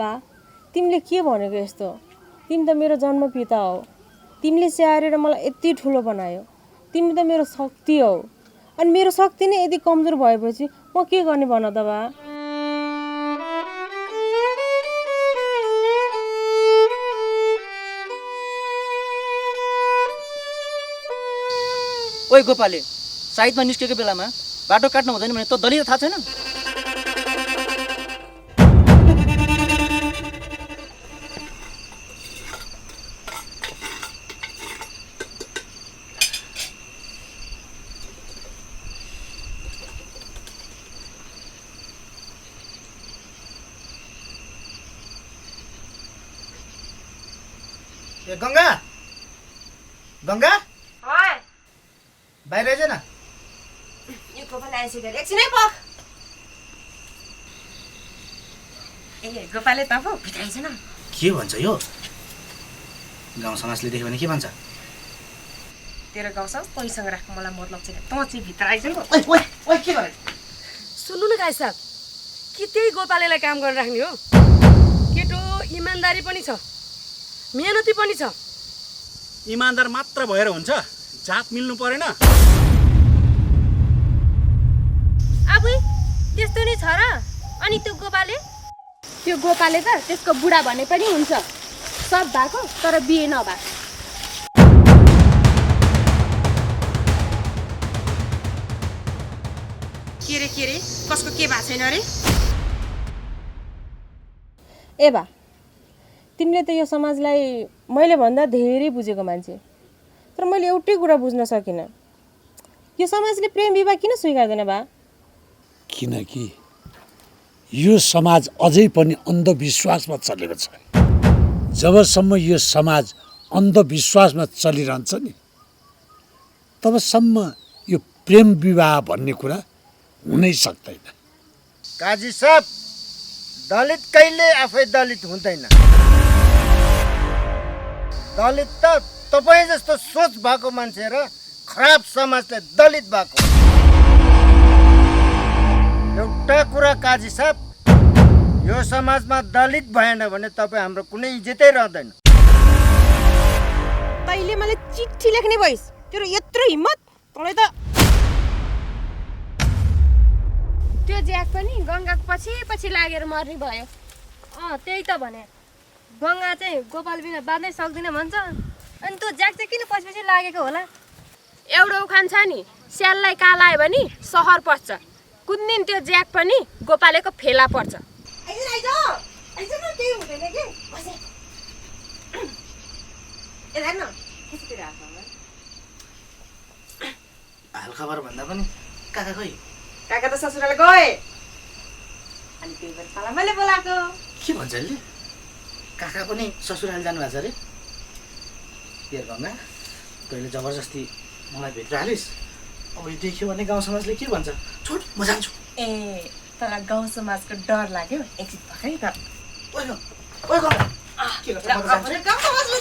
बा तिमीले के भनेको यस्तो तिमी त मेरो जन्मपिता हो तिमीले स्याहारेर मलाई यति ठुलो बनायो तिमी त मेरो शक्ति हौ अनि मेरो शक्ति नै यति कमजोर भएपछि म के गर्ने भन त बा ओइ गोपाले साइडमा निस्केको बेलामा बाटो काट्नु हुँदैन भने त दलित थाहा छैन ए गंगा गंगा हाय बाहिर आइज न यो गोपाल आइसक्यो एकछिनै पख ए गोपाले त पो भित्राइछ न के भन्छ यो गाउँ समाजले देख्यो भने के भन्छ तेरो गाउँ सब तैसँग राख्नु मलाई मतलब छैन त चाहिँ भित्र आइज नि ओइ ओइ ओइ के गरे सुन्नु न गाई साहब कि त्यही गोपालेलाई काम गरेर राख्ने हो केटो इमानदारी पनि छ मेहनती पनि छ इमानदार मात्र भएर हुन्छ जात मिल्नु परेन आफै त्यस्तो नै छ र अनि त्यो गोपाले त त्यसको बुढा भने पनि हुन्छ सब भएको तर बिहे नभएको के रे कसको के भएको छैन रे ए बा तिमीले त यो समाजलाई मैले भन्दा धेरै बुझेको मान्छे तर मैले एउटै कुरा बुझ्न सकिनँ यो समाजले प्रेम विवाह किन स्वीकार्दैन बा किनकि यो समाज अझै पनि अन्धविश्वासमा चलेको छ जबसम्म यो समाज अन्धविश्वासमा चलिरहन्छ नि तबसम्म यो प्रेम विवाह भन्ने कुरा हुनै सक्दैन काजी साहब दलित कहिले आफै दलित हुँदैन दलित त तपाईँ जस्तो सोच भएको मान्छे र खराब समाजले दलित भएको एउटा कुरा काजी साहब यो समाजमा दलित भएन भने तपाईँ हाम्रो कुनै इज्जतै रहँदैन तैँले मलाई चिठी लेख्ने भइस तेरो यत्रो हिम्मत तँलाई त त्यो ज्याक पनि गङ्गाको पछि लागेर मर्ने भयो त्यही त भने गङ्गा चाहिँ गोपाल बिना बाँच्नै सक्दिन भन्छ अनि त्यो ज्याक चाहिँ किन पछि लागेको होला एउटा उखान छ नि स्याललाई कालायो भने सहर पर्छ कुन दिन त्यो ज्याक पनि गोपालेको फेला पर्छ हालखबर भन्दा पनि काका खोइ काका त ससुराले गए अनि त्यही भएर तँलाई मैले बोलाएको के भन्छ अहिले काका पनि ससुराली जानुभएको छ अरे के गङ्गा तैँले जबरजस्ती मलाई भित्र हालिस् अब यो देख्यो भने गाउँ समाजले के भन्छ छोड म जान्छु ए तँलाई गाउँ समाजको डर लाग्यो एकछिन पखाइ त ओइ गङ्गा के गर्छ म त जान्छु। गाउँ समाजले